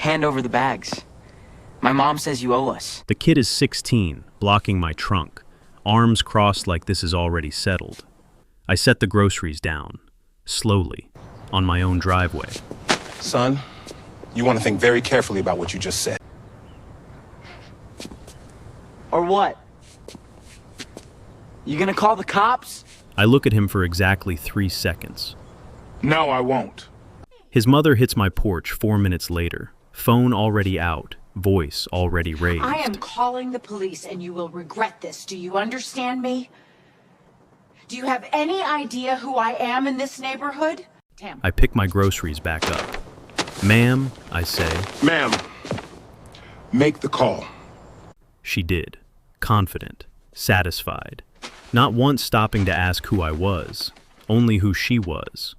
Hand over the bags. My mom says you owe us. The kid is 16, blocking my trunk, arms crossed like this is already settled. I set the groceries down, slowly, on my own driveway. Son, you want to think very carefully about what you just said. Or what? You gonna call the cops? I look at him for exactly 3 seconds. No, I won't. His mother hits my porch 4 minutes later, phone already out, voice already raised. I am calling the police and you will regret this. Do you understand me? Do you have any idea who I am in this neighborhood? Tam. I pick my groceries back up. Ma'am, I say. Ma'am, make the call. She did, confident, satisfied, not once stopping to ask who I was, only who she was.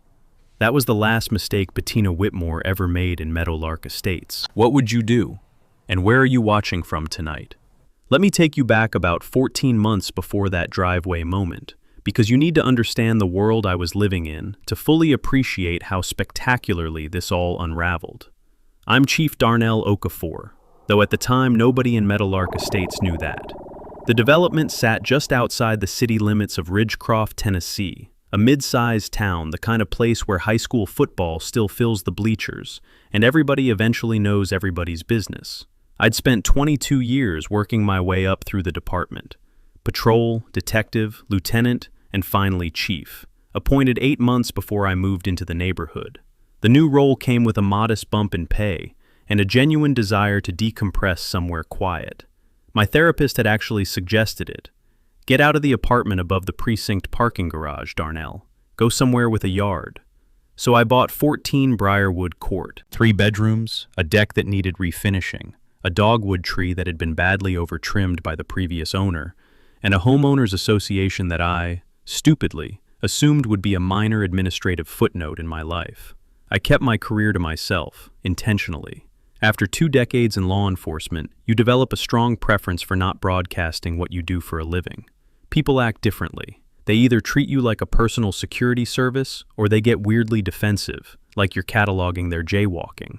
That was the last mistake Bettina Whitmore ever made in Meadowlark Estates. What would you do? And where are you watching from tonight? Let me take you back about 14 months before that driveway moment, because you need to understand the world I was living in to fully appreciate how spectacularly this all unraveled. I'm Chief Darnell Okafor, though at the time nobody in Meadowlark Estates knew that. The development sat just outside the city limits of Ridgecroft, Tennessee, a mid-sized town, the kind of place where high school football still fills the bleachers, and everybody eventually knows everybody's business. I'd spent 22 years working my way up through the department. Patrol, detective, lieutenant, and finally chief, appointed 8 months before I moved into the neighborhood. The new role came with a modest bump in pay and a genuine desire to decompress somewhere quiet. My therapist had actually suggested it. Get out of the apartment above the precinct parking garage, Darnell. Go somewhere with a yard. So I bought 14 Briarwood Court, 3 bedrooms, a deck that needed refinishing, a dogwood tree that had been badly over-trimmed by the previous owner, and a homeowners association that I, stupidly, assumed would be a minor administrative footnote in my life. I kept my career to myself, intentionally. After 2 decades in law enforcement, you develop a strong preference for not broadcasting what you do for a living. People act differently. They either treat you like a personal security service, or they get weirdly defensive, like you're cataloging their jaywalking.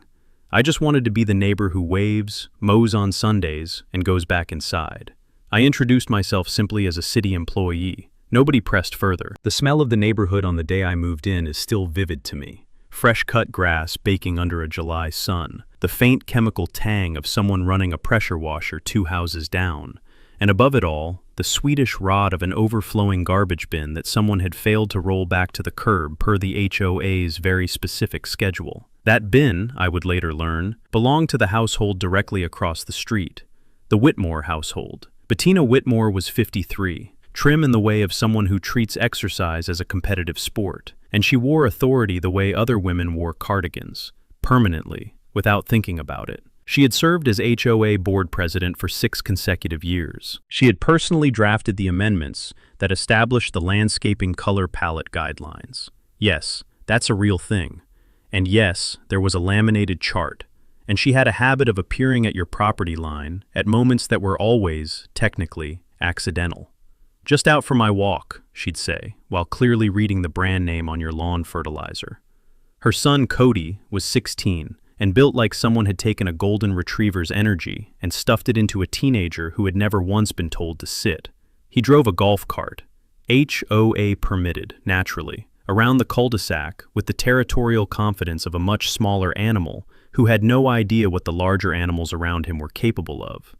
I just wanted to be the neighbor who waves, mows on Sundays, and goes back inside. I introduced myself simply as a city employee. Nobody pressed further. The smell of the neighborhood on the day I moved in is still vivid to me. Fresh-cut grass baking under a July sun, the faint chemical tang of someone running a pressure washer 2 houses down, and above it all, the Swedish rot of an overflowing garbage bin that someone had failed to roll back to the curb per the HOA's very specific schedule. That bin, I would later learn, belonged to the household directly across the street, the Whitmore household. Bettina Whitmore was 53, trim in the way of someone who treats exercise as a competitive sport, and she wore authority the way other women wore cardigans, permanently, without thinking about it. She had served as HOA board president for 6 consecutive years. She had personally drafted the amendments that established the landscaping color palette guidelines. Yes, that's a real thing. And yes, there was a laminated chart, and she had a habit of appearing at your property line at moments that were always, technically, accidental. Just out for my walk, she'd say, while clearly reading the brand name on your lawn fertilizer. Her son, Cody, was 16, and built like someone had taken a golden retriever's energy and stuffed it into a teenager who had never once been told to sit. He drove a golf cart, HOA permitted, naturally, around the cul-de-sac with the territorial confidence of a much smaller animal who had no idea what the larger animals around him were capable of.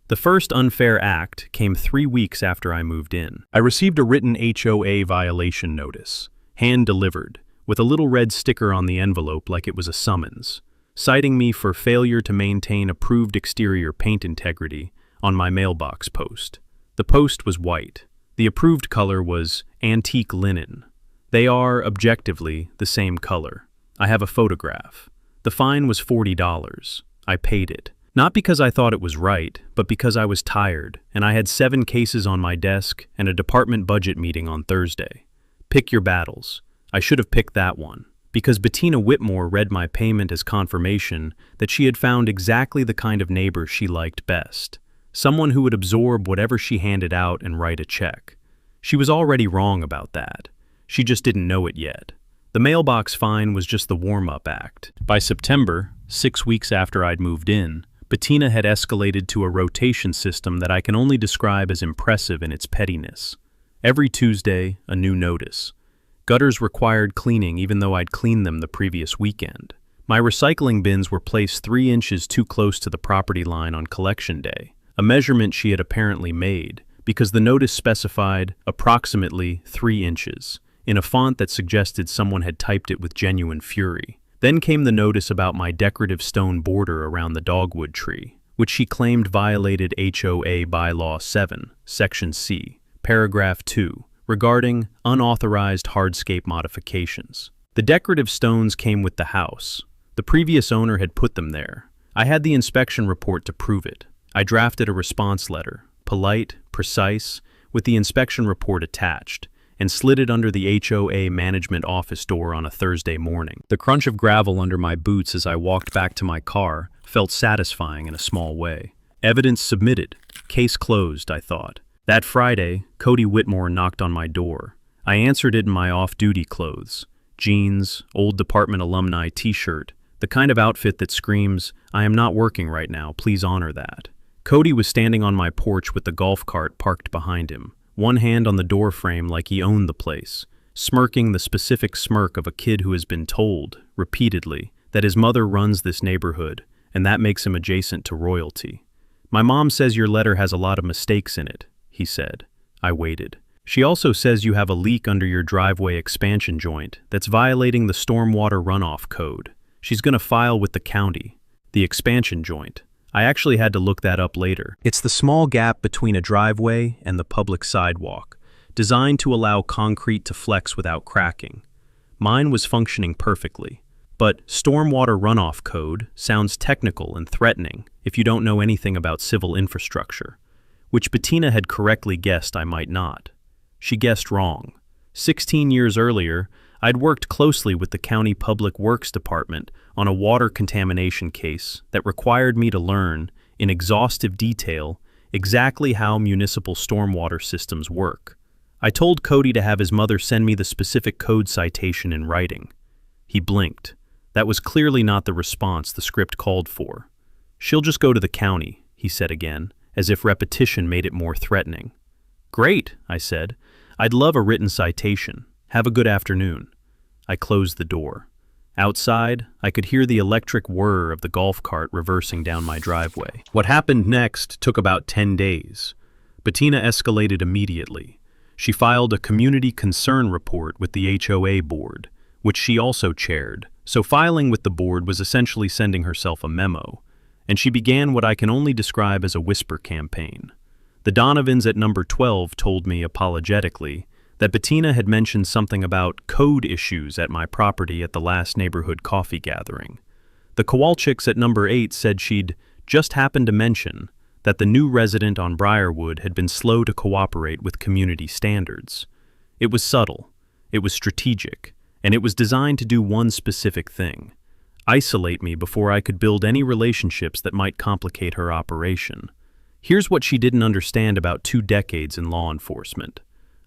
The first unfair act came 3 weeks after I moved in. I received a written HOA violation notice, hand-delivered, with a little red sticker on the envelope like it was a summons, citing me for failure to maintain approved exterior paint integrity on my mailbox post. The post was white. The approved color was antique linen. They are, objectively, the same color. I have a photograph. The fine was $40. I paid it. Not because I thought it was right, but because I was tired, and I had 7 cases on my desk and a department budget meeting on Thursday. Pick your battles. I should have picked that one, because Bettina Whitmore read my payment as confirmation that she had found exactly the kind of neighbor she liked best. Someone who would absorb whatever she handed out and write a check. She was already wrong about that. She just didn't know it yet. The mailbox fine was just the warm-up act. By September, 6 weeks after I'd moved in, Bettina had escalated to a rotation system that I can only describe as impressive in its pettiness. Every Tuesday, a new notice. Gutters required cleaning even though I'd cleaned them the previous weekend. My recycling bins were placed 3 inches too close to the property line on collection day, a measurement she had apparently made, because the notice specified approximately 3 inches, in a font that suggested someone had typed it with genuine fury. Then came the notice about my decorative stone border around the dogwood tree, which she claimed violated HOA Bylaw 7, Section C, Paragraph 2, regarding unauthorized hardscape modifications. The decorative stones came with the house. The previous owner had put them there. I had the inspection report to prove it. I drafted a response letter, polite, precise, with the inspection report attached, and slid it under the HOA management office door on a Thursday morning. The crunch of gravel under my boots as I walked back to my car felt satisfying in a small way. Evidence submitted. Case closed, I thought. That Friday, Cody Whitmore knocked on my door. I answered it in my off-duty clothes. Jeans, old department alumni t-shirt, the kind of outfit that screams, "I am not working right now, please honor that." Cody was standing on my porch with the golf cart parked behind him, one hand on the door frame like he owned the place, smirking the specific smirk of a kid who has been told, repeatedly, that his mother runs this neighborhood, and that makes him adjacent to royalty. "My mom says your letter has a lot of mistakes in it," he said. I waited. "She also says you have a leak under your driveway expansion joint that's violating the stormwater runoff code. She's going to file with the county." The expansion joint. I actually had to look that up later. It's the small gap between a driveway and the public sidewalk, designed to allow concrete to flex without cracking. Mine was functioning perfectly. But stormwater runoff code sounds technical and threatening if you don't know anything about civil infrastructure, which Bettina had correctly guessed I might not. She guessed wrong. 16 years earlier, I'd worked closely with the County Public Works Department on a water contamination case that required me to learn, in exhaustive detail, exactly how municipal stormwater systems work. I told Cody to have his mother send me the specific code citation in writing. He blinked. That was clearly not the response the script called for. "She'll just go to the county," he said again, as if repetition made it more threatening. "Great," I said. "I'd love a written citation. Have a good afternoon." I closed the door. Outside, I could hear the electric whir of the golf cart reversing down my driveway. What happened next took about 10 days. Bettina escalated immediately. She filed a community concern report with the HOA board, which she also chaired, so filing with the board was essentially sending herself a memo, and she began what I can only describe as a whisper campaign. The Donovans at number 12 told me apologetically that Bettina had mentioned something about code issues at my property at the last neighborhood coffee gathering. The Kowalczyks at number 8 said she'd just happened to mention that the new resident on Briarwood had been slow to cooperate with community standards. It was subtle, it was strategic, and it was designed to do one specific thing: isolate me before I could build any relationships that might complicate her operation. Here's what she didn't understand about 2 decades in law enforcement.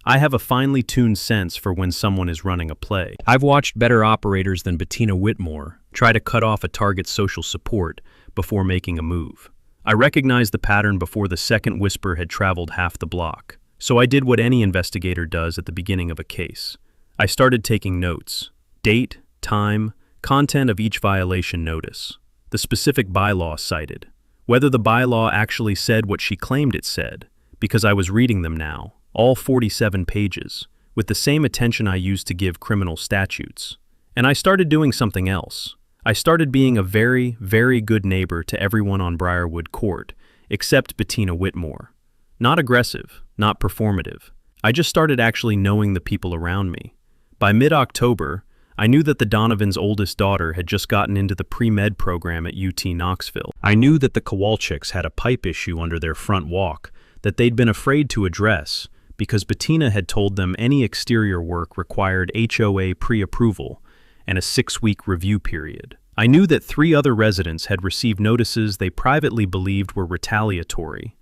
I have a finely tuned sense for when someone is running a play. I've watched better operators than Bettina Whitmore try to cut off a target's social support before making a move. I recognized the pattern before the second whisper had traveled half the block. So I did what any investigator does at the beginning of a case. I started taking notes: date, time, content of each violation notice, the specific bylaw cited, whether the bylaw actually said what she claimed it said, because I was reading them now, all 47 pages, with the same attention I used to give criminal statutes. And I started doing something else. I started being a very, very good neighbor to everyone on Briarwood Court, except Bettina Whitmore. Not aggressive, not performative. I just started actually knowing the people around me. By mid-October, I knew that the Donovans' oldest daughter had just gotten into the pre-med program at UT Knoxville. I knew that the Kowalczyks had a pipe issue under their front walk that they'd been afraid to address because Bettina had told them any exterior work required HOA pre-approval and a 6-week review period. I knew that 3 other residents had received notices they privately believed were retaliatory,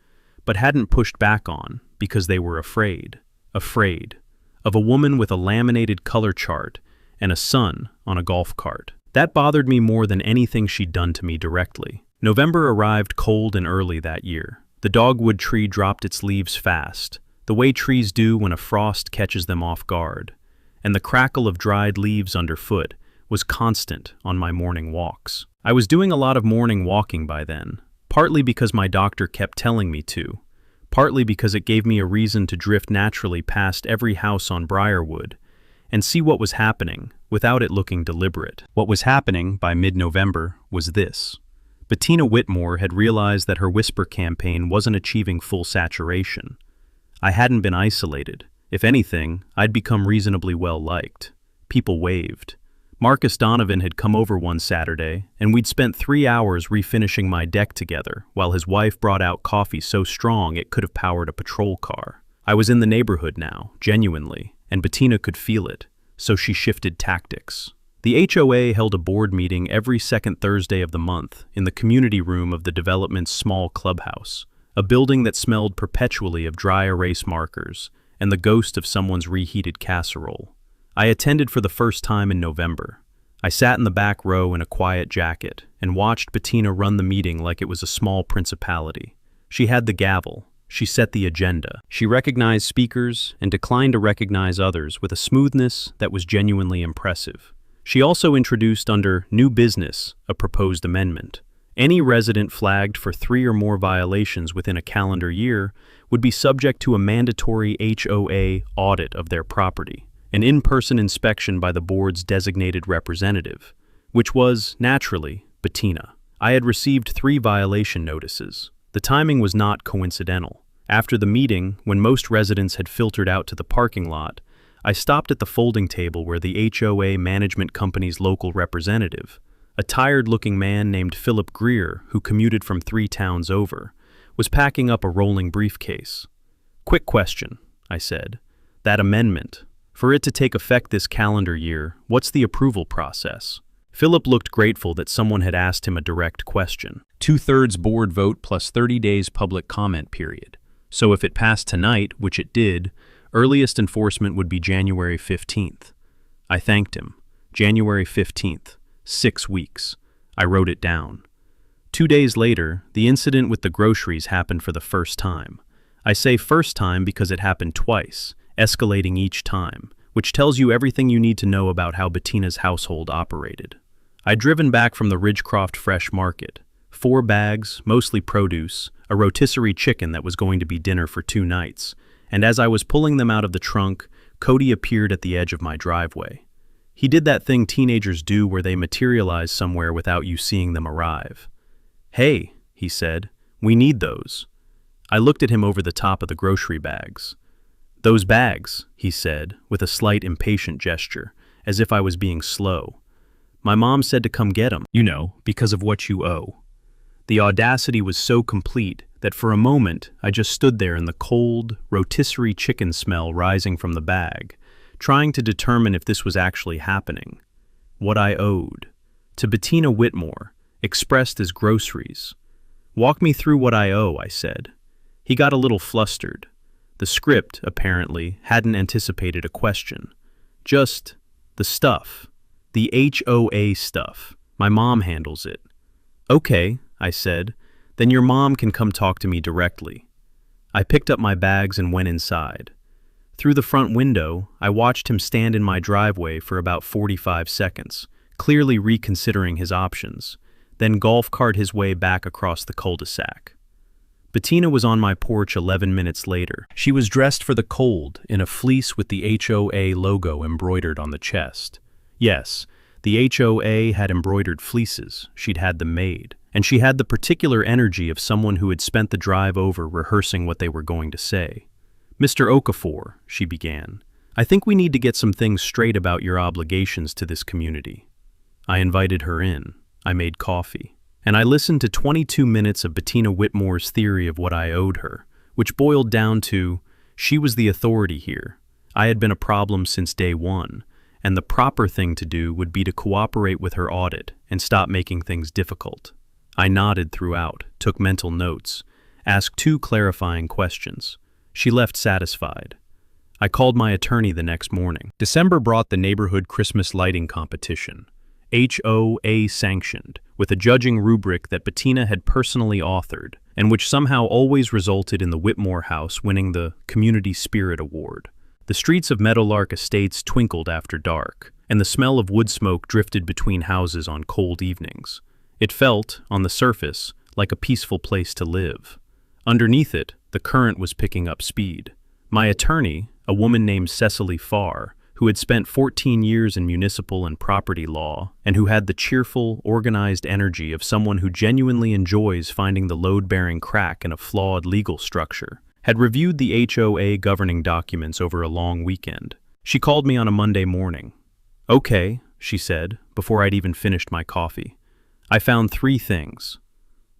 but hadn't pushed back on because they were afraid of a woman with a laminated color chart and a son on a golf cart. That bothered me more than anything she'd done to me directly. November arrived cold and early that year. The dogwood tree dropped its leaves fast, the way trees do when a frost catches them off guard, and the crackle of dried leaves underfoot was constant on my morning walks. I was doing a lot of morning walking by then, partly because my doctor kept telling me to, partly because it gave me a reason to drift naturally past every house on Briarwood and see what was happening without it looking deliberate. What was happening by mid-November was this. Bettina Whitmore had realized that her whisper campaign wasn't achieving full saturation. I hadn't been isolated. If anything, I'd become reasonably well-liked. People waved. Marcus Donovan had come over one Saturday, and we'd spent 3 hours refinishing my deck together while his wife brought out coffee so strong it could have powered a patrol car. I was in the neighborhood now, genuinely, and Bettina could feel it, so she shifted tactics. The HOA held a board meeting every second Thursday of the month in the community room of the development's small clubhouse, a building that smelled perpetually of dry erase markers and the ghost of someone's reheated casserole. I attended for the first time in November. I sat in the back row in a quiet jacket and watched Bettina run the meeting like it was a small principality. She had the gavel. She set the agenda. She recognized speakers and declined to recognize others with a smoothness that was genuinely impressive. She also introduced under new business a proposed amendment. Any resident flagged for 3 or more violations within a calendar year would be subject to a mandatory HOA audit of their property, an in-person inspection by the board's designated representative, which was, naturally, Bettina. I had received 3 violation notices. The timing was not coincidental. After the meeting, when most residents had filtered out to the parking lot, I stopped at the folding table where the HOA management company's local representative, a tired-looking man named Philip Greer, who commuted from 3 towns over, was packing up a rolling briefcase. "Quick question," I said. "That amendment, for it to take effect this calendar year, what's the approval process?" Philip looked grateful that someone had asked him a direct question. 2/3 board vote plus 30 days public comment period. So if it passed tonight, which it did, earliest enforcement would be January 15th. I thanked him. January 15th. 6 weeks. I wrote it down. 2 days later, the incident with the groceries happened for the first time. I say first time because it happened twice, escalating each time, which tells you everything you need to know about how Bettina's household operated. I'd driven back from the Ridgecroft Fresh Market. 4 bags, mostly produce, a rotisserie chicken that was going to be dinner for 2 nights, and as I was pulling them out of the trunk, Cody appeared at the edge of my driveway. He did that thing teenagers do where they materialize somewhere without you seeing them arrive. "Hey," he said, "we need those." I looked at him over the top of the grocery bags. "Those bags," he said, with a slight impatient gesture, as if I was being slow. "My mom said to come get 'em, you know, because of what you owe." The audacity was so complete that for a moment I just stood there in the cold, rotisserie chicken smell rising from the bag, trying to determine if this was actually happening. What I owed. To Bettina Whitmore, expressed as groceries. "Walk me through what I owe," I said. He got a little flustered. The script, apparently, hadn't anticipated a question. Just the stuff. The HOA stuff. My mom handles it. "Okay," I said, "then your mom can come talk to me directly." I picked up my bags and went inside. Through the front window, I watched him stand in my driveway for about 45 seconds, clearly reconsidering his options, then golf cart his way back across the cul-de-sac. Bettina was on my porch 11 minutes later. She was dressed for the cold in a fleece with the HOA logo embroidered on the chest. Yes, the HOA had embroidered fleeces. She'd had them made. And she had the particular energy of someone who had spent the drive over rehearsing what they were going to say. "Mr. Okafor," she began, "I think we need to get some things straight about your obligations to this community." I invited her in. I made coffee. And I listened to 22 minutes of Bettina Whitmore's theory of what I owed her, which boiled down to, she was the authority here. I had been a problem since day one, and the proper thing to do would be to cooperate with her audit and stop making things difficult. I nodded throughout, took mental notes, asked 2 clarifying questions. She left satisfied. I called my attorney the next morning. December brought the neighborhood Christmas lighting competition, HOA sanctioned, with a judging rubric that Bettina had personally authored, and which somehow always resulted in the Whitmore house winning the Community Spirit Award. The streets of Meadowlark Estates twinkled after dark, and the smell of wood smoke drifted between houses on cold evenings. It felt, on the surface, like a peaceful place to live. Underneath it, the current was picking up speed. My attorney, a woman named Cecily Farr, who had spent 14 years in municipal and property law, and who had the cheerful, organized energy of someone who genuinely enjoys finding the load-bearing crack in a flawed legal structure, had reviewed the HOA governing documents over a long weekend. She called me on a Monday morning. "Okay," she said, before I'd even finished my coffee. "I found 3 things.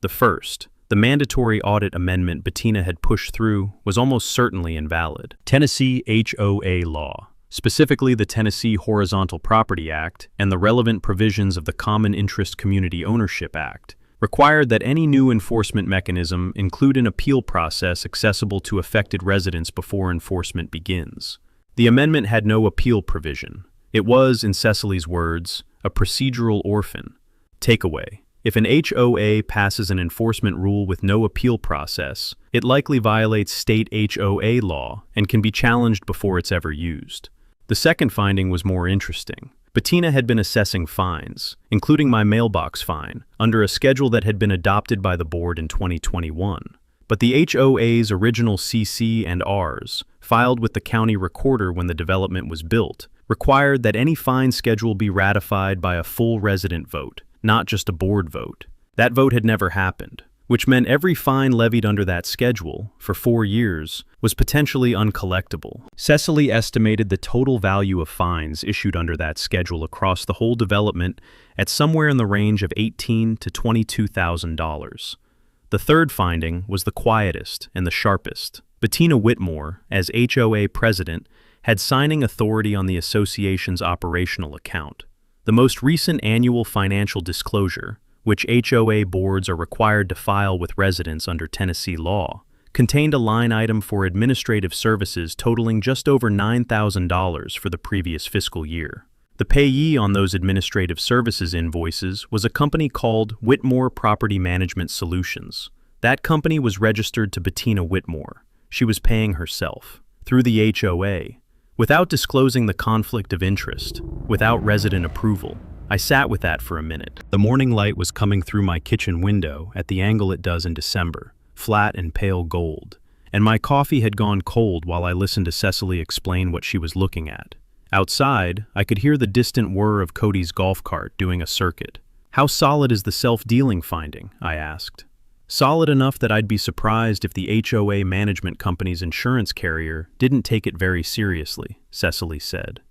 The first, the mandatory audit amendment Bettina had pushed through was almost certainly invalid. Tennessee HOA law, specifically the Tennessee Horizontal Property Act and the relevant provisions of the Common Interest Community Ownership Act, required that any new enforcement mechanism include an appeal process accessible to affected residents before enforcement begins. The amendment had no appeal provision. It was, in Cecily's words, a procedural orphan. Takeaway: if an HOA passes an enforcement rule with no appeal process, it likely violates state HOA law and can be challenged before it's ever used. The second finding was more interesting. Bettina had been assessing fines, including my mailbox fine, under a schedule that had been adopted by the board in 2021. But the HOA's original CC and Rs, filed with the county recorder when the development was built, required that any fine schedule be ratified by a full resident vote, not just a board vote. That vote had never happened, which meant every fine levied under that schedule, for 4 years, was potentially uncollectible. Cecily estimated the total value of fines issued under that schedule across the whole development at somewhere in the range of $18,000 to $22,000. The third finding was the quietest and the sharpest. Bettina Whitmore, as HOA president, had signing authority on the association's operational account. The most recent annual financial disclosure, which HOA boards are required to file with residents under Tennessee law, contained a line item for administrative services totaling just over $9,000 for the previous fiscal year. The payee on those administrative services invoices was a company called Whitmore Property Management Solutions. That company was registered to Bettina Whitmore. She was paying herself, through the HOA, without disclosing the conflict of interest, without resident approval. I sat with that for a minute. The morning light was coming through my kitchen window at the angle it does in December, flat and pale gold, and my coffee had gone cold while I listened to Cecily explain what she was looking at. Outside, I could hear the distant whir of Cody's golf cart doing a circuit. "How solid is the self-dealing finding?" I asked. "Solid enough that I'd be surprised if the HOA management company's insurance carrier didn't take it very seriously," Cecily said.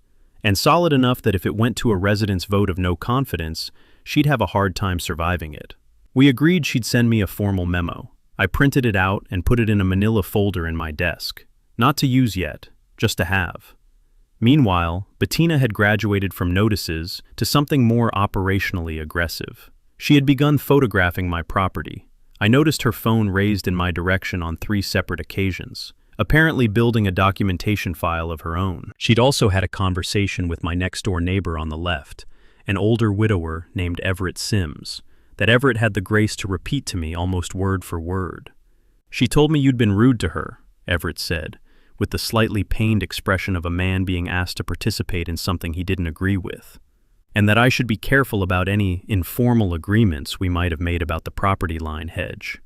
"And solid enough that if it went to a resident's vote of no confidence, she'd have a hard time surviving it." We agreed she'd send me a formal memo. I printed it out and put it in a manila folder in my desk. Not to use yet, just to have. Meanwhile, Bettina had graduated from notices to something more operationally aggressive. She had begun photographing my property. I noticed her phone raised in my direction on 3 separate occasions, apparently building a documentation file of her own. She'd also had a conversation with my next-door neighbor on the left, an older widower named Everett Sims, that Everett had the grace to repeat to me almost word for word. "She told me you'd been rude to her," Everett said, with the slightly pained expression of a man being asked to participate in something he didn't agree with, "and that I should be careful about any informal agreements we might have made about the property line hedge."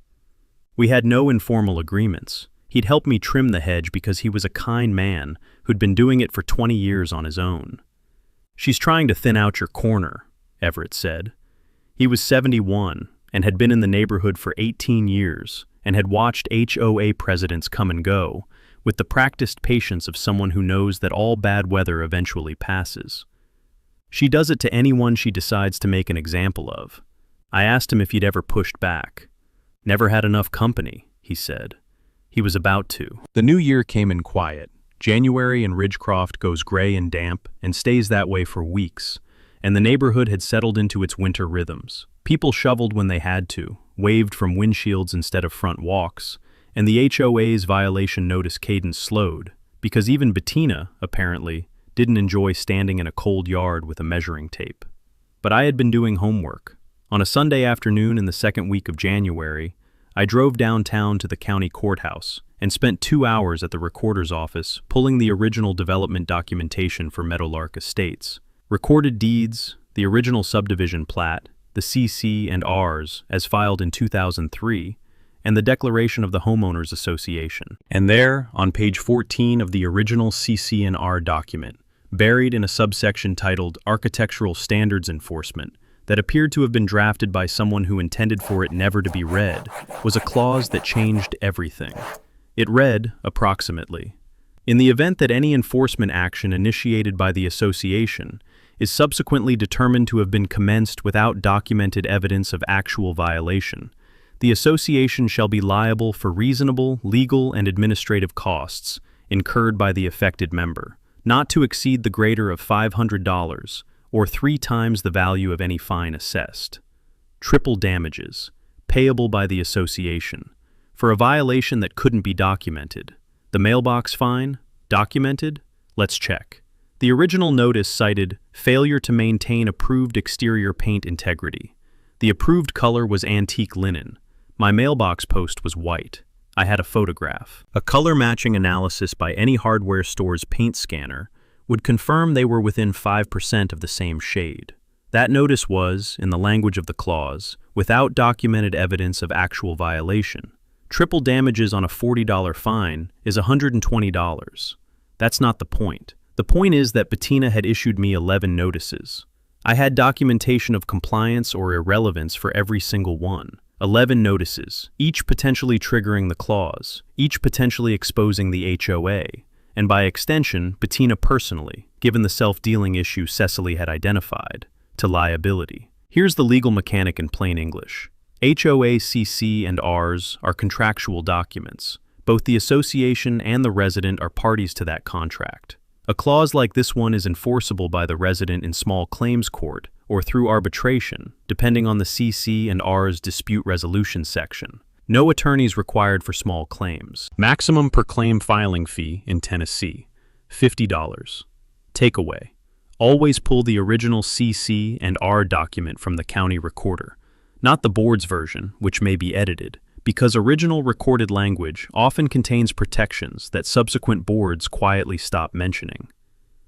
We had no informal agreements. He'd helped me trim the hedge because he was a kind man who'd been doing it for 20 years on his own. "She's trying to thin out your corner," Everett said. He was 71 and had been in the neighborhood for 18 years and had watched HOA presidents come and go, with the practiced patience of someone who knows that all bad weather eventually passes. "She does it to anyone she decides to make an example of." I asked him if he'd ever pushed back. "Never had enough company," he said. He was about to. The new year came in quiet. January in Ridgecroft goes gray and damp and stays that way for weeks, and the neighborhood had settled into its winter rhythms. People shoveled when they had to, waved from windshields instead of front walks, and the HOA's violation notice cadence slowed, because even Bettina, apparently, didn't enjoy standing in a cold yard with a measuring tape. but I had been doing homework. On a Sunday afternoon in the second week of January, I drove downtown to the county courthouse and spent 2 hours at the recorder's office pulling the original development documentation for Meadowlark Estates. Recorded deeds, the original subdivision plat, the CC and Rs as filed in 2003, and the declaration of the Homeowners Association. And there, on page 14 of the original CC and R document, buried in a subsection titled Architectural Standards Enforcement, that appeared to have been drafted by someone who intended for it never to be read, was a clause that changed everything. It read, approximately, in the event that any enforcement action initiated by the association is subsequently determined to have been commenced without documented evidence of actual violation, the association shall be liable for reasonable, legal, and administrative costs incurred by the affected member, not to exceed the greater of $500, or 3 times the value of any fine assessed. Triple damages, payable by the association, for a violation that couldn't be documented. The mailbox fine, documented? Let's check. The original notice cited failure to maintain approved exterior paint integrity. The approved color was antique linen. My mailbox post was white. I had a photograph. A color matching analysis by any hardware store's paint scanner would confirm they were within 5% of the same shade. That notice was, in the language of the clause, without documented evidence of actual violation. Triple damages on a $40 fine is $120. That's not the point. The point is that Bettina had issued me 11 notices. I had documentation of compliance or irrelevance for every single one. 11 notices, each potentially triggering the clause, each potentially exposing the HOA, and by extension, Bettina personally, given the self-dealing issue Cecily had identified, to liability. Here's the legal mechanic in plain English. HOA, CC, and Rs are contractual documents. Both the association and the resident are parties to that contract. A clause like this one is enforceable by the resident in small claims court or through arbitration, depending on the CC and Rs dispute resolution section. No attorneys required for small claims. Maximum per claim filing fee in Tennessee, $50. Takeaway: always pull the original CC and R document from the county recorder, not the board's version, which may be edited, because original recorded language often contains protections that subsequent boards quietly stop mentioning.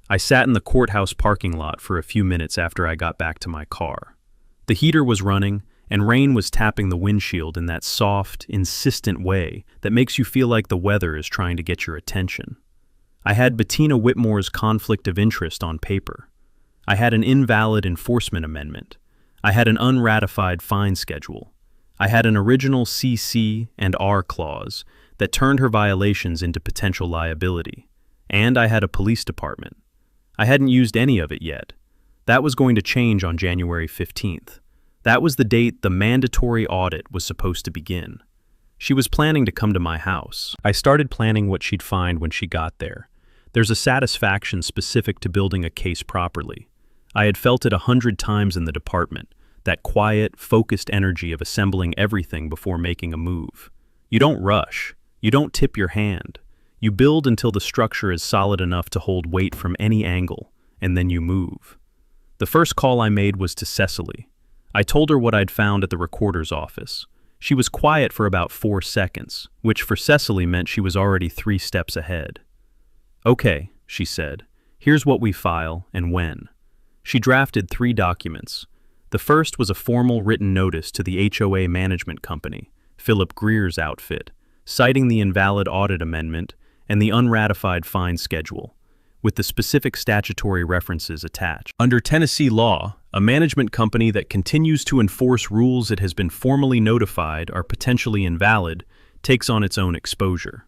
I sat in the courthouse parking lot for a few minutes after I got back to my car. The heater was running, and rain was tapping the windshield in that soft, insistent way that makes you feel like the weather is trying to get your attention. I had Bettina Whitmore's conflict of interest on paper. I had an invalid enforcement amendment. I had an unratified fine schedule. I had an original CC and R clause that turned her violations into potential liability. And I had a police department. I hadn't used any of it yet. That was going to change on January 15th. That was the date the mandatory audit was supposed to begin. She was planning to come to my house. I started planning what she'd find when she got there. There's a satisfaction specific to building a case properly. I had felt it 100 times in the department, that quiet, focused energy of assembling everything before making a move. You don't rush. You don't tip your hand. You build until the structure is solid enough to hold weight from any angle, and then you move. The first call I made was to Cecily. I told her what I'd found at the recorder's office. She was quiet for about 4 seconds, which for Cecily meant she was already 3 steps ahead. "Okay," she said, "here's what we file and when." She drafted 3 documents. The first was a formal written notice to the HOA management company, Philip Greer's outfit, citing the invalid audit amendment and the unratified fine schedule, with the specific statutory references attached. Under Tennessee law, a management company that continues to enforce rules it has been formally notified are potentially invalid takes on its own exposure.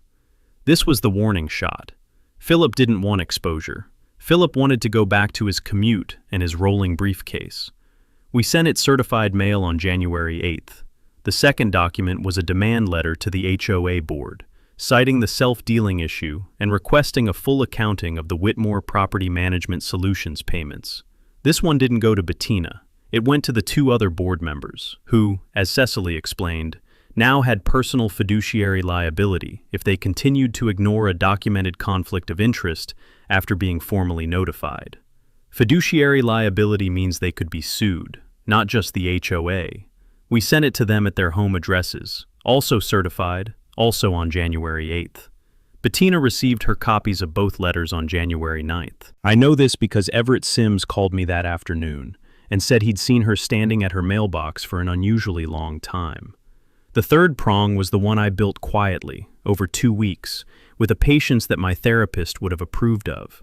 This was the warning shot. Philip didn't want exposure. Philip wanted to go back to his commute and his rolling briefcase. We sent it certified mail on January 8th. The second document was a demand letter to the HOA board, citing the self-dealing issue and requesting a full accounting of the Whitmore Property Management Solutions payments. This one didn't go to Bettina. It went to the 2 other board members, who, as Cecily explained, now had personal fiduciary liability if they continued to ignore a documented conflict of interest after being formally notified. Fiduciary liability means they could be sued, not just the HOA. We sent it to them at their home addresses, also certified, also on January 8th. Bettina received her copies of both letters on January 9th. I know this because Everett Sims called me that afternoon and said he'd seen her standing at her mailbox for an unusually long time. The third prong was the one I built quietly, over 2 weeks, with a patience that my therapist would have approved of.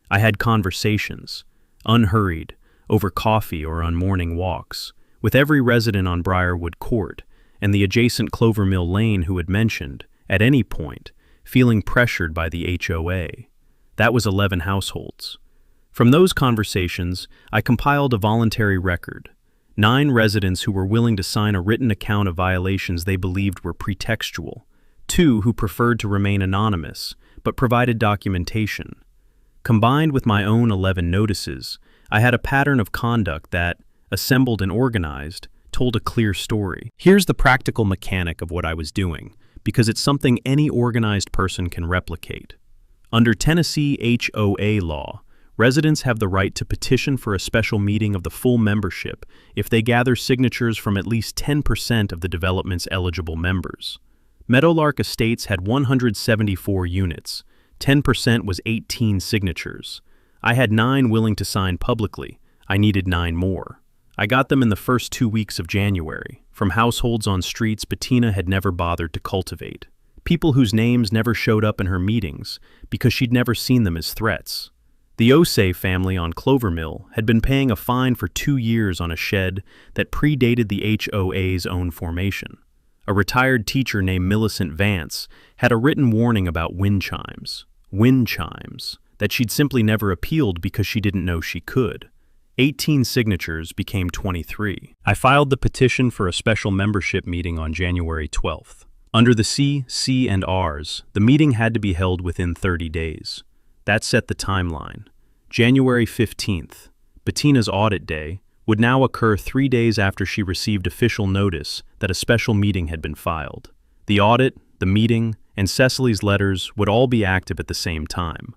I had conversations, unhurried, over coffee or on morning walks, with every resident on Briarwood Court and the adjacent Clovermill Lane who had mentioned, at any point, feeling pressured by the HOA. That was 11 households. From those conversations, I compiled a voluntary record. 9 residents who were willing to sign a written account of violations they believed were pretextual, 2 who preferred to remain anonymous, but provided documentation. Combined with my own 11 notices, I had a pattern of conduct that, assembled and organized, told a clear story. Here's the practical mechanic of what I was doing, because it's something any organized person can replicate. Under Tennessee HOA law, residents have the right to petition for a special meeting of the full membership if they gather signatures from at least 10% of the development's eligible members. Meadowlark Estates had 174 units. 10% was 18 signatures. I had 9 willing to sign publicly. I needed 9 more. I got them in the first 2 weeks of January, from households on streets Bettina had never bothered to cultivate. People whose names never showed up in her meetings because she'd never seen them as threats. The Osei family on Clovermill had been paying a fine for 2 years on a shed that predated the HOA's own formation. A retired teacher named Millicent Vance had a written warning about wind chimes, that she'd simply never appealed because she didn't know she could. 18 signatures became 23. I filed the petition for a special membership meeting on January 12th. Under the C, and Rs, the meeting had to be held within 30 days. That set the timeline. January 15th, Bettina's audit day, would now occur 3 days after she received official notice that a special meeting had been filed. The audit, the meeting, and Cecily's letters would all be active at the same time.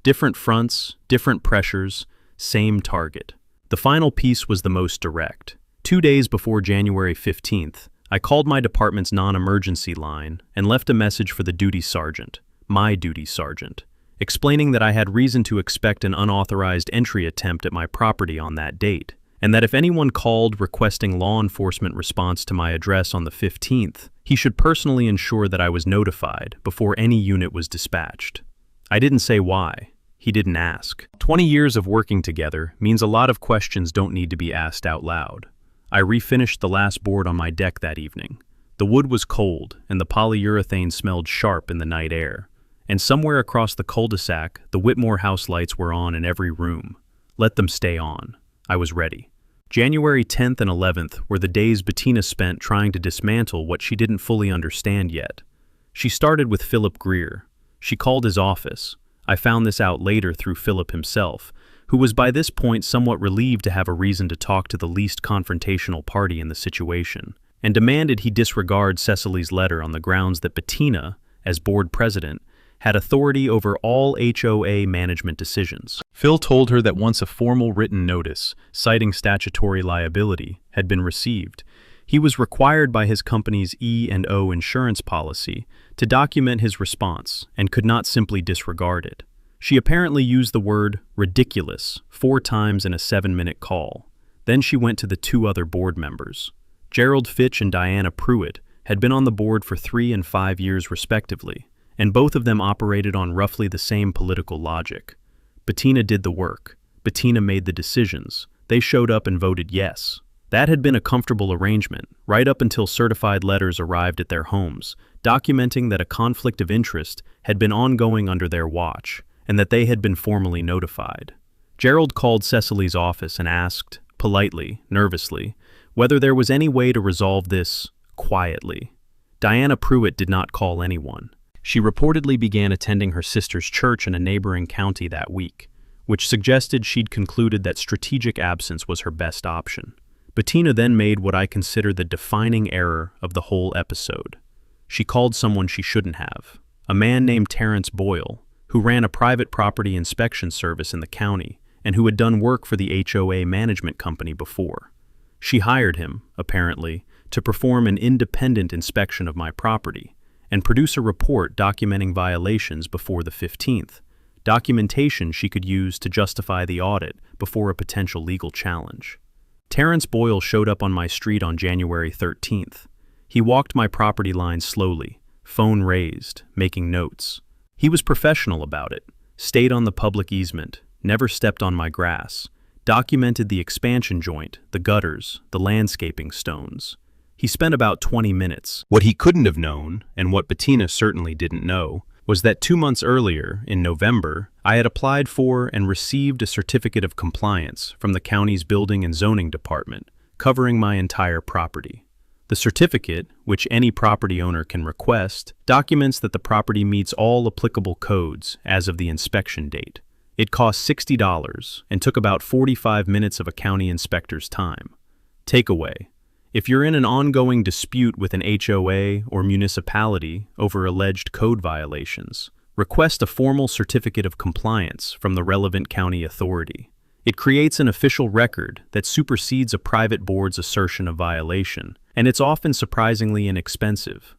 Different fronts, different pressures, same target. The final piece was the most direct. 2 days before January 15th, I called my department's non-emergency line and left a message for the duty sergeant, my duty sergeant, explaining that I had reason to expect an unauthorized entry attempt at my property on that date, and that if anyone called requesting law enforcement response to my address on the 15th, he should personally ensure that I was notified before any unit was dispatched. I didn't say why. He didn't ask. 20 years of working together means a lot of questions don't need to be asked out loud. I refinished the last board on my deck that evening. The wood was cold, and the polyurethane smelled sharp in the night air. And somewhere across the cul-de-sac, the Whitmore house lights were on in every room. Let them stay on. I was ready. January 10th and 11th were the days Bettina spent trying to dismantle what she didn't fully understand yet. She started with Philip Greer. She called his office. I found this out later through Philip himself, who was by this point somewhat relieved to have a reason to talk to the least confrontational party in the situation, and demanded he disregard Cecily's letter on the grounds that Bettina, as board president, had authority over all HOA management decisions. Phil told her that once a formal written notice, citing statutory liability, had been received, he was required by his company's E&O insurance policy to document his response and could not simply disregard it. She apparently used the word ridiculous 4 times in a 7-minute call. Then she went to the 2 other board members. Gerald Fitch and Diana Pruitt had been on the board for 3 and 5 years respectively, and both of them operated on roughly the same political logic. Bettina did the work. Bettina made the decisions. They showed up and voted yes. That had been a comfortable arrangement, right up until certified letters arrived at their homes, documenting that a conflict of interest had been ongoing under their watch, and that they had been formally notified. Gerald called Cecily's office and asked, politely, nervously, whether there was any way to resolve this quietly. Diana Pruitt did not call anyone. She reportedly began attending her sister's church in a neighboring county that week, which suggested she'd concluded that strategic absence was her best option. Bettina then made what I consider the defining error of the whole episode. She called someone she shouldn't have, a man named Terrence Boyle, who ran a private property inspection service in the county and who had done work for the HOA management company before. She hired him, apparently, to perform an independent inspection of my property and produce a report documenting violations before the 15th, documentation she could use to justify the audit before a potential legal challenge. Terrence Boyle showed up on my street on January 13th. He walked my property line slowly, phone raised, making notes. He was professional about it, stayed on the public easement, never stepped on my grass, documented the expansion joint, the gutters, the landscaping stones. He spent about 20 minutes. What he couldn't have known, and what Bettina certainly didn't know, was that 2 months earlier, in November, I had applied for and received a certificate of compliance from the county's Building and Zoning Department, covering my entire property. The certificate, which any property owner can request, documents that the property meets all applicable codes as of the inspection date. It cost $60 and took about 45 minutes of a county inspector's time. Takeaway: if you're in an ongoing dispute with an HOA or municipality over alleged code violations, request a formal certificate of compliance from the relevant county authority. It creates an official record that supersedes a private board's assertion of violation, and it's often surprisingly inexpensive.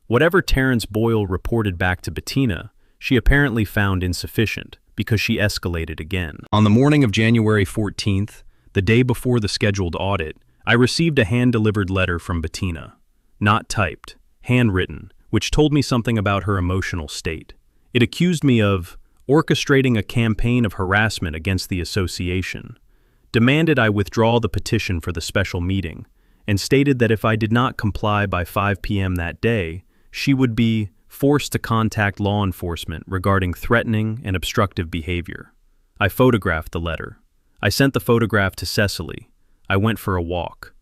Whatever Terrence Boyle reported back to Bettina, she apparently found insufficient because she escalated again. On the morning of January 14th, the day before the scheduled audit, I received a hand-delivered letter from Bettina, not typed, handwritten, which told me something about her emotional state. It accused me of orchestrating a campaign of harassment against the association, demanded I withdraw the petition for the special meeting, and stated that if I did not comply by 5 p.m. that day, she would be forced to contact law enforcement regarding threatening and obstructive behavior. I photographed the letter. I sent the photograph to Cecily. I went for a walk.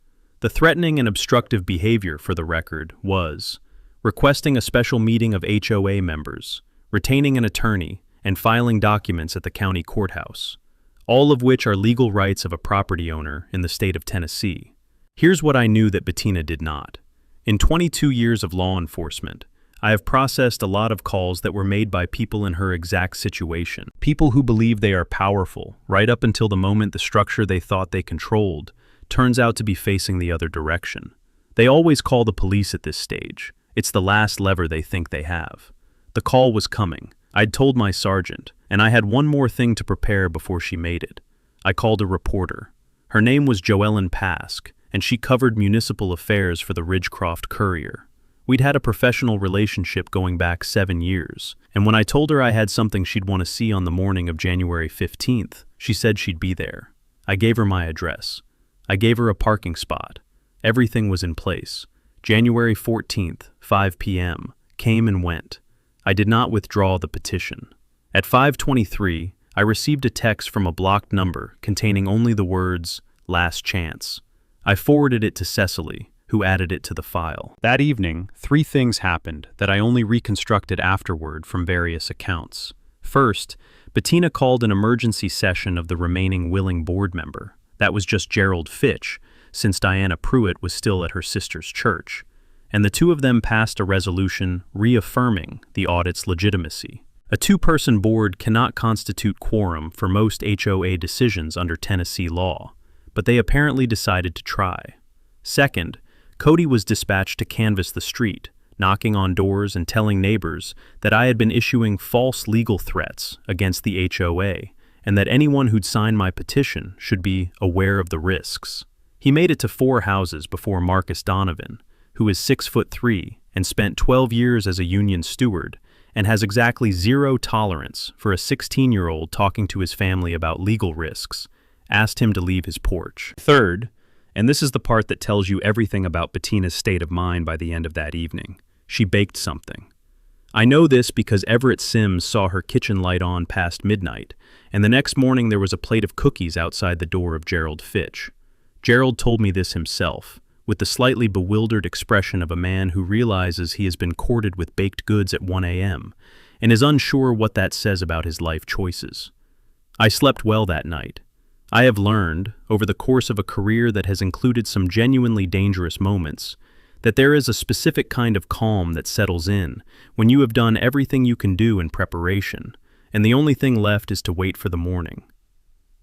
The threatening and obstructive behavior, for the record, was requesting a special meeting of HOA members, retaining an attorney, and filing documents at the county courthouse, all of which are legal rights of a property owner in the state of Tennessee. Here's what I knew that Bettina did not. In 22 years of law enforcement, I have processed a lot of calls that were made by people in her exact situation. People who believe they are powerful, right up until the moment the structure they thought they controlled turns out to be facing the other direction. They always call the police at this stage. It's the last lever they think they have. The call was coming. I'd told my sergeant, and I had one more thing to prepare before she made it. I called a reporter. Her name was Joellen Pask, and she covered municipal affairs for the Ridgecroft Courier. We'd had a professional relationship going back 7 years, and when I told her I had something she'd want to see on the morning of January 15th, she said she'd be there. I gave her my address. I gave her a parking spot. Everything was in place. January 14th, 5 p.m., came and went. I did not withdraw the petition. At 5:23, I received a text from a blocked number containing only the words, "Last chance." I forwarded it to Cecily, who added it to the file. That evening, 3 things happened that I only reconstructed afterward from various accounts. First, Bettina called an emergency session of the remaining willing board member. That was just Gerald Fitch, since Diana Pruitt was still at her sister's church, and the two of them passed a resolution reaffirming the audit's legitimacy. A 2-person board cannot constitute quorum for most HOA decisions under Tennessee law, but they apparently decided to try. Second, Cody was dispatched to canvass the street, knocking on doors and telling neighbors that I had been issuing false legal threats against the HOA, and that anyone who'd sign my petition should be aware of the risks. He made it to 4 houses before Marcus Donovan, who is 6'3" and spent 12 years as a union steward, and has exactly 0 tolerance for a 16-year-old talking to his family about legal risks, asked him to leave his porch. Third, and this is the part that tells you everything about Bettina's state of mind by the end of that evening, she baked something. I know this because Everett Sims saw her kitchen light on past midnight, and the next morning there was a plate of cookies outside the door of Gerald Fitch. Gerald told me this himself, with the slightly bewildered expression of a man who realizes he has been courted with baked goods at 1 a.m. and is unsure what that says about his life choices. I slept well that night. I have learned, over the course of a career that has included some genuinely dangerous moments, that there is a specific kind of calm that settles in when you have done everything you can do in preparation, and the only thing left is to wait for the morning.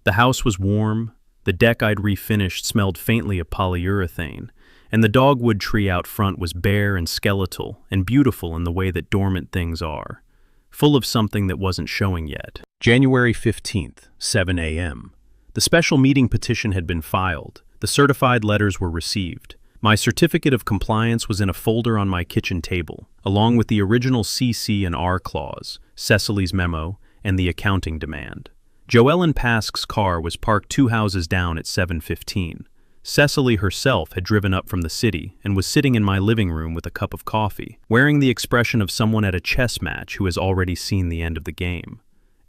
The house was warm, the deck I'd refinished smelled faintly of polyurethane, and the dogwood tree out front was bare and skeletal and beautiful in the way that dormant things are, full of something that wasn't showing yet. January 15th, 7 a.m. The special meeting petition had been filed. The certified letters were received. My certificate of compliance was in a folder on my kitchen table, along with the original CC and R clause, Cecily's memo, and the accounting demand. Joellen Pask's car was parked 2 houses down at 7:15. Cecily herself had driven up from the city and was sitting in my living room with a cup of coffee, wearing the expression of someone at a chess match who has already seen the end of the game.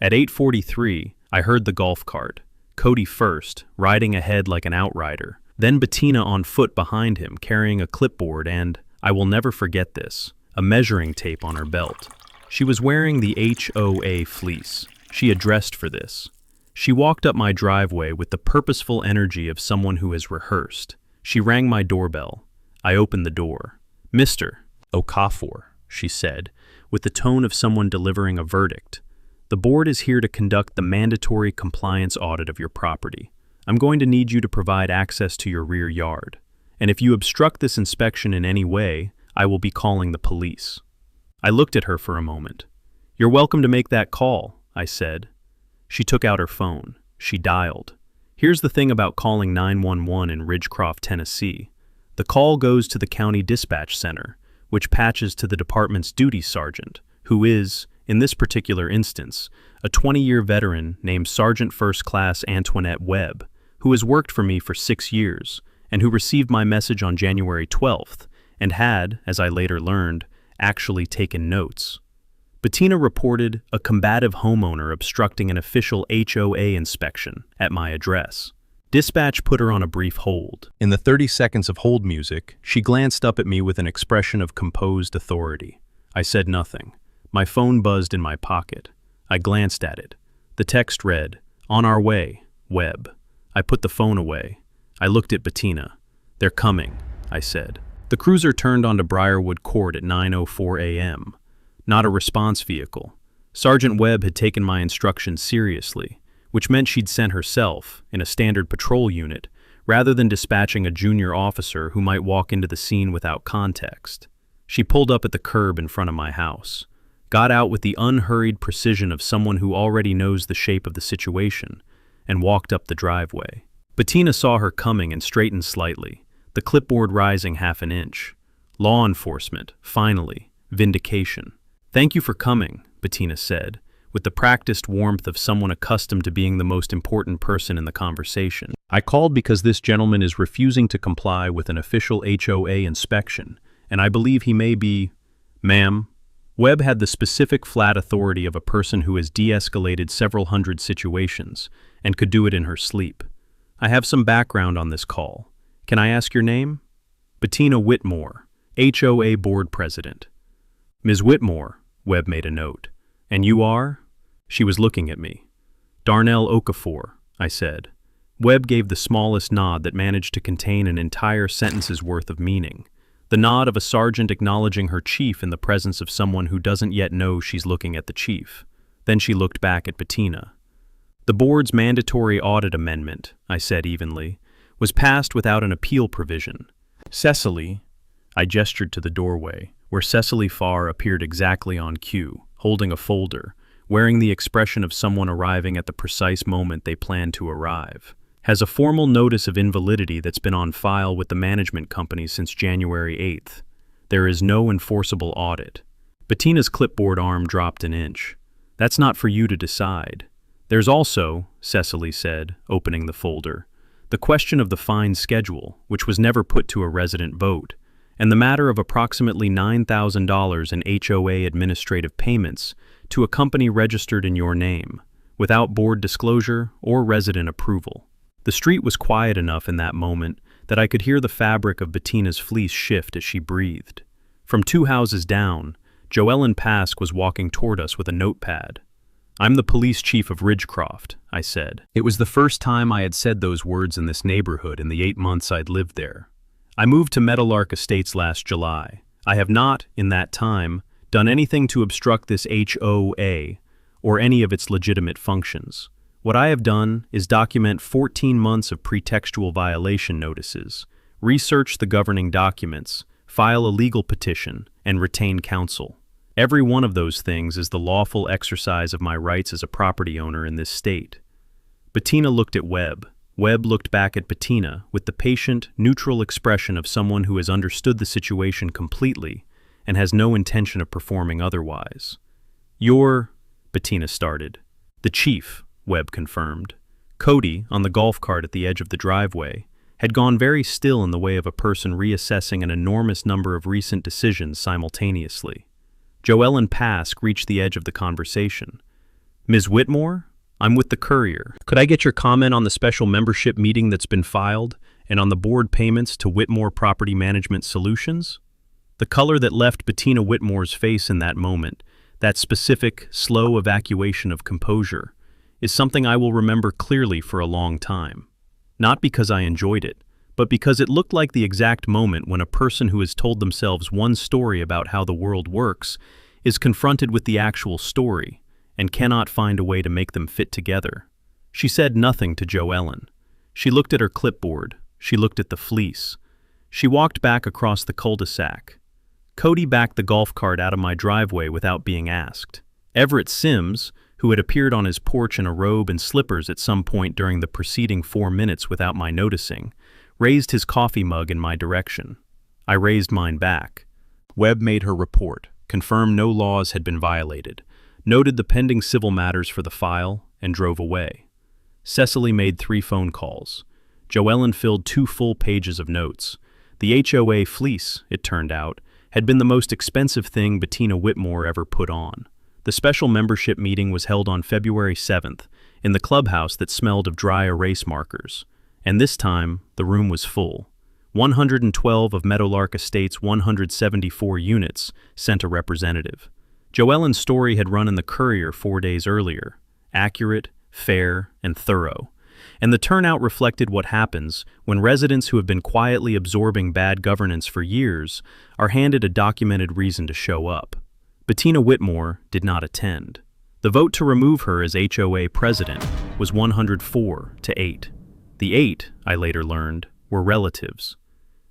At 8:43, I heard the golf cart, Cody first, riding ahead like an outrider, then Bettina on foot behind him carrying a clipboard and, I will never forget this, a measuring tape on her belt. She was wearing the HOA fleece. She had dressed for this. She walked up my driveway with the purposeful energy of someone who has rehearsed. She rang my doorbell. I opened the door. "Mr. Okafor," she said, with the tone of someone delivering a verdict. "The board is here to conduct the mandatory compliance audit of your property. I'm going to need you to provide access to your rear yard. And if you obstruct this inspection in any way, I will be calling the police." I looked at her for a moment. "You're welcome to make that call," I said. She took out her phone. She dialed. Here's the thing about calling 911 in Ridgecroft, Tennessee. The call goes to the county dispatch center, which patches to the department's duty sergeant, who is, in this particular instance, a 20-year veteran named Sergeant First Class Antoinette Webb, who has worked for me for 6 years, and who received my message on January 12th, and had, as I later learned, actually taken notes. Bettina reported a combative homeowner obstructing an official HOA inspection at my address. Dispatch put her on a brief hold. In the 30 seconds of hold music, she glanced up at me with an expression of composed authority. I said nothing. My phone buzzed in my pocket. I glanced at it. The text read, "On our way, Webb." I put the phone away. I looked at Bettina. "They're coming," I said. The cruiser turned onto Briarwood Court at 9:04 a.m. Not a response vehicle. Sergeant Webb had taken my instructions seriously, which meant she'd sent herself, in a standard patrol unit, rather than dispatching a junior officer who might walk into the scene without context. She pulled up at the curb in front of my house, got out with the unhurried precision of someone who already knows the shape of the situation, and walked up the driveway. Bettina saw her coming and straightened slightly, the clipboard rising half an inch. Law enforcement, finally, vindication. "Thank you for coming," Bettina said, with the practiced warmth of someone accustomed to being the most important person in the conversation. "I called because this gentleman is refusing to comply with an official HOA inspection, and I believe he may be—" "Ma'am." Webb had the specific flat authority of a person who has de-escalated several hundred situations and could do it in her sleep. "I have some background on this call. Can I ask your name?" "Bettina Whitmore, HOA Board President." "Ms. Whitmore," Webb made a note. "And you are?" She was looking at me. "Darnell Okafor," I said. Webb gave the smallest nod that managed to contain an entire sentence's worth of meaning. The nod of a sergeant acknowledging her chief in the presence of someone who doesn't yet know she's looking at the chief. Then she looked back at Bettina. "The board's mandatory audit amendment," I said evenly, "was passed without an appeal provision. Cecily," I gestured to the doorway, where Cecily Farr appeared exactly on cue, holding a folder, wearing the expression of someone arriving at the precise moment they planned to arrive, "has a formal notice of invalidity that's been on file with the management company since January 8th. There is no enforceable audit." Bettina's clipboard arm dropped an inch. "That's not for you to decide. There's also," Cecily said, opening the folder, "the question of the fine schedule, which was never put to a resident vote, and the matter of approximately $9,000 in HOA administrative payments to a company registered in your name, without board disclosure or resident approval." The street was quiet enough in that moment that I could hear the fabric of Bettina's fleece shift as she breathed. From 2 houses down, Joellen Pask was walking toward us with a notepad. "I'm the police chief of Ridgecroft," I said. It was the first time I had said those words in this neighborhood in the 8 months I'd lived there. "I moved to Meadowlark Estates last July. I have not, in that time, done anything to obstruct this HOA or any of its legitimate functions. What I have done is document 14 months of pretextual violation notices, research the governing documents, file a legal petition, and retain counsel. Every one of those things is the lawful exercise of my rights as a property owner in this state. Bettina looked at Webb. Webb looked back at Bettina with the patient, neutral expression of someone who has understood the situation completely and has no intention of performing otherwise. "You're," Bettina started. "The chief," Webb confirmed. Cody, on the golf cart at the edge of the driveway, had gone very still in the way of a person reassessing an enormous number of recent decisions simultaneously. Joellen Pask reached the edge of the conversation. "Ms. Whitmore, I'm with the Courier. Could I get your comment on the special membership meeting that's been filed and on the board payments to Whitmore Property Management Solutions?" The color that left Bettina Whitmore's face in that moment, that specific, slow evacuation of composure, is something I will remember clearly for a long time. Not because I enjoyed it, but because it looked like the exact moment when a person who has told themselves one story about how the world works is confronted with the actual story and cannot find a way to make them fit together. She said nothing to Joellen. She looked at her clipboard. She looked at the fleece. She walked back across the cul-de-sac. Cody backed the golf cart out of my driveway without being asked. Everett Sims, who had appeared on his porch in a robe and slippers at some point during the preceding 4 minutes without my noticing, raised his coffee mug in my direction. I raised mine back. Webb made her report, confirmed no laws had been violated, noted the pending civil matters for the file, and drove away. Cecily made 3 phone calls. Joellen filled 2 full pages of notes. The HOA fleece, it turned out, had been the most expensive thing Bettina Whitmore ever put on. The special membership meeting was held on February 7th in the clubhouse that smelled of dry erase markers, and this time the room was full. 112 of Meadowlark Estate's 174 units sent a representative. Joellen's story had run in the Courier 4 days earlier, accurate, fair, and thorough, and the turnout reflected what happens when residents who have been quietly absorbing bad governance for years are handed a documented reason to show up. Bettina Whitmore did not attend. The vote to remove her as HOA president was 104 to 8. The 8, I later learned, were relatives.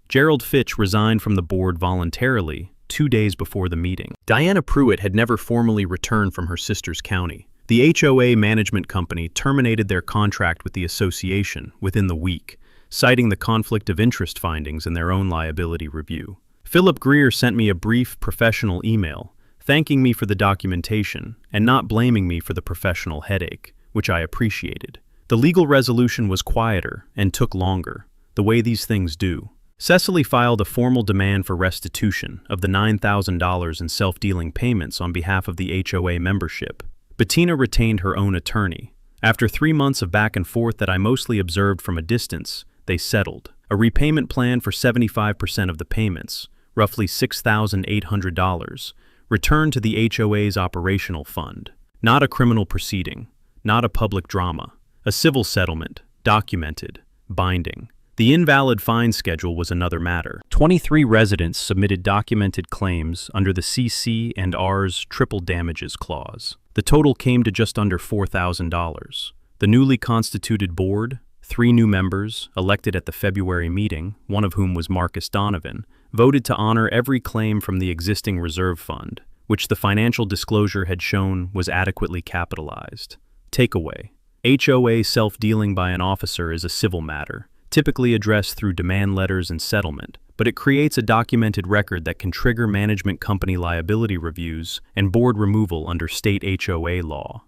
Gerald Fitch resigned from the board voluntarily 2 days before the meeting. Diana Pruitt had never formally returned from her sister's county. The HOA management company terminated their contract with the association within the week, citing the conflict of interest findings in their own liability review. Philip Greer sent me a brief professional email, thanking me for the documentation and not blaming me for the professional headache, which I appreciated. The legal resolution was quieter and took longer, the way these things do. Cecily filed a formal demand for restitution of the $9,000 in self-dealing payments on behalf of the HOA membership. Bettina retained her own attorney. After 3 months of back and forth that I mostly observed from a distance, they settled. A repayment plan for 75% of the payments, roughly $6,800, returned to the HOA's operational fund. Not a criminal proceeding, not a public drama. A civil settlement, documented, binding. The invalid fine schedule was another matter. 23 residents submitted documented claims under the CC and R's triple damages clause. The total came to just under $4,000. The newly constituted board, 3 new members, elected at the February meeting, one of whom was Marcus Donovan, voted to honor every claim from the existing reserve fund, which the financial disclosure had shown was adequately capitalized. Takeaway: HOA self-dealing by an officer is a civil matter, typically addressed through demand letters and settlement, but it creates a documented record that can trigger management company liability reviews and board removal under state HOA law.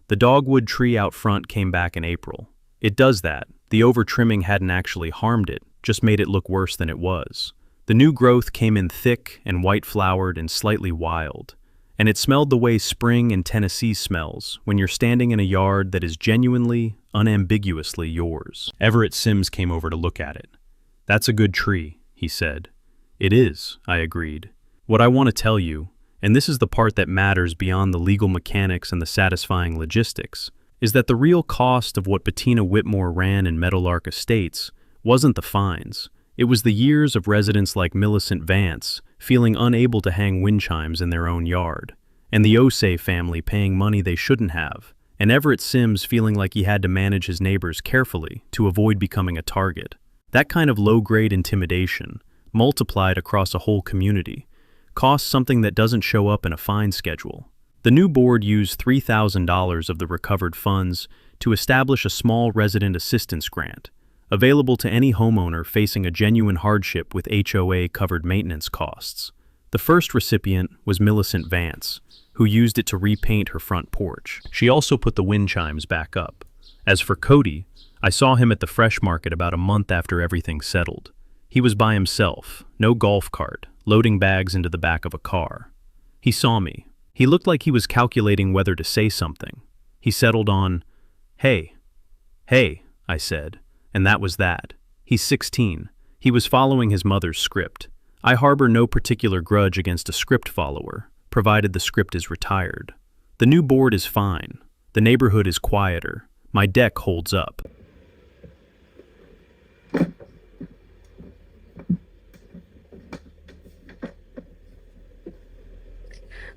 The dogwood tree out front came back in April. It does that. The over-trimming hadn't actually harmed it, just made it look worse than it was. The new growth came in thick and white-flowered and slightly wild, and it smelled the way spring in Tennessee smells when you're standing in a yard that is genuinely, unambiguously yours. Everett Sims came over to look at it. "That's a good tree," he said. "It is," I agreed. "What I want to tell you, and this is the part that matters beyond the legal mechanics and the satisfying logistics, is that the real cost of what Bettina Whitmore ran in Meadowlark Estates wasn't the fines. It was the years of residents like Millicent Vance feeling unable to hang wind chimes in their own yard, and the Osei family paying money they shouldn't have, and Everett Sims feeling like he had to manage his neighbors carefully to avoid becoming a target. That kind of low-grade intimidation, multiplied across a whole community, costs something that doesn't show up in a fine schedule. The new board used $3,000 of the recovered funds to establish a small resident assistance grant, available to any homeowner facing a genuine hardship with HOA-covered maintenance costs. The first recipient was Millicent Vance, who used it to repaint her front porch. She also put the wind chimes back up. As for Cody, I saw him at the fresh market about a month after everything settled. He was by himself, no golf cart, loading bags into the back of a car. He saw me. He looked like he was calculating whether to say something. He settled on, "Hey." "Hey," I said, and that was that. He's 16. He was following his mother's script. I harbor no particular grudge against a script follower, provided the script is retired. The new board is fine. The neighborhood is quieter. My deck holds up.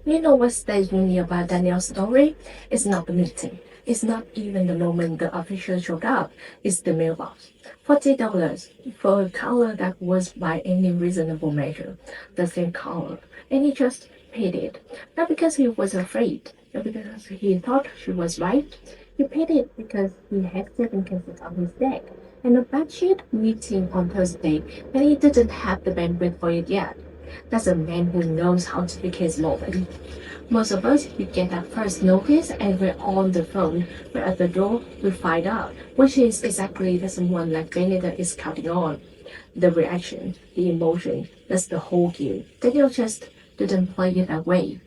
You know what stays with me about Danielle's story? It's not the meeting. It's not even the moment the official showed up. It's the mailbox. $40 for a color that was by any reasonable measure the same color. And he just paid it. Not because he was afraid, not because he thought she was right. He paid it because he had 7 cases on his deck and a budget meeting on Thursday, and he didn't have the bandwidth for it yet. That's a man who knows how to pick his moment. Most of us, we get that first notice and we're on the phone. We're at the door, we find out, which is exactly the someone like Benita is counting on. The reaction, the emotion, that's the whole game. Daniel just didn't play it that way.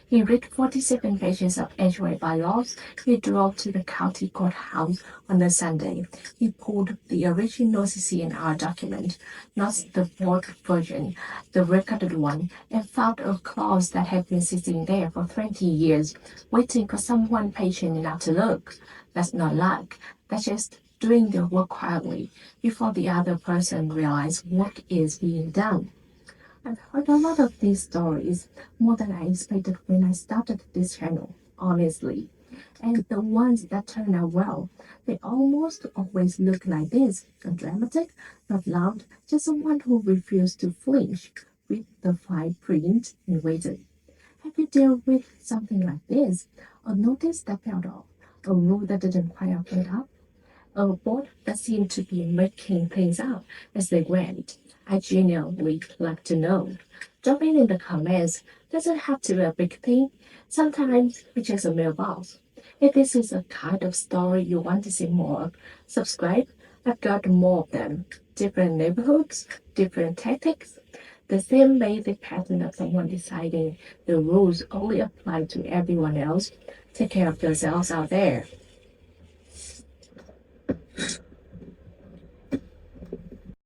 He read 47 pages of HOA bylaws. He drove to the county courthouse on a Sunday. He pulled the original CC&R document, not the forged version, the recorded one, and found a clause that had been sitting there for 20 years, waiting for someone patient enough to look. That's not luck. That's just doing the work quietly before the other person realizes work is being done. I've heard a lot of these stories, more than I expected when I started this channel, honestly. And the ones that turn out well, they almost always look like this. Not dramatic, not loud, just someone who refused to flinch, read the fine print, and waited. Have you dealt with something like this? A notice that fell off? A rule that didn't quite open up? A board that seemed to be making things up as they went? I genuinely like to know. Drop in the comments. Doesn't have to be a big thing. Sometimes it's just a mailbox. If this is a kind of story you want to see more of, subscribe. I've got more of them. Different neighborhoods, different tactics. The same basic pattern of someone deciding the rules only apply to everyone else. Take care of yourselves out there.